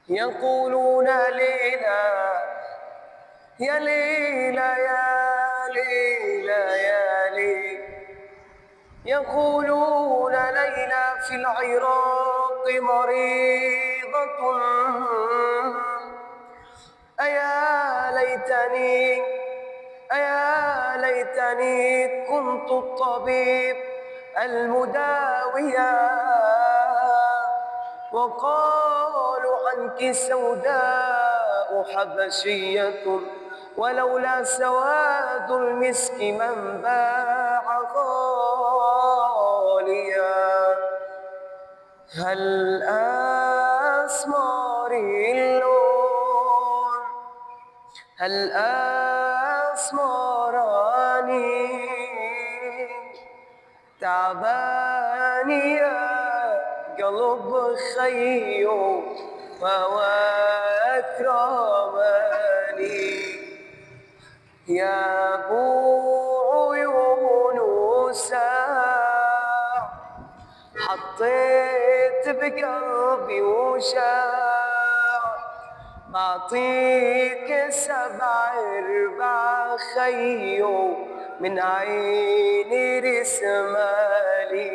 يقولون ليلى يا ليلى يا ليلى يا ليلى، يقولون ليلى في العراق مريضة. أيا ليتني أيا ليتني كنت الطبيب المداويا، وقالوا عنك سوداء حبشية، ولولا سواد المسك من باع غاليا. هل أسماري اللون، هل أسمراني تعباني يا قلب خيو وأكرمني يا أبو عيون وساع، حطيت بقلبي وشاع، بعطيك 7 أرباع خيو من عيني رسمالي.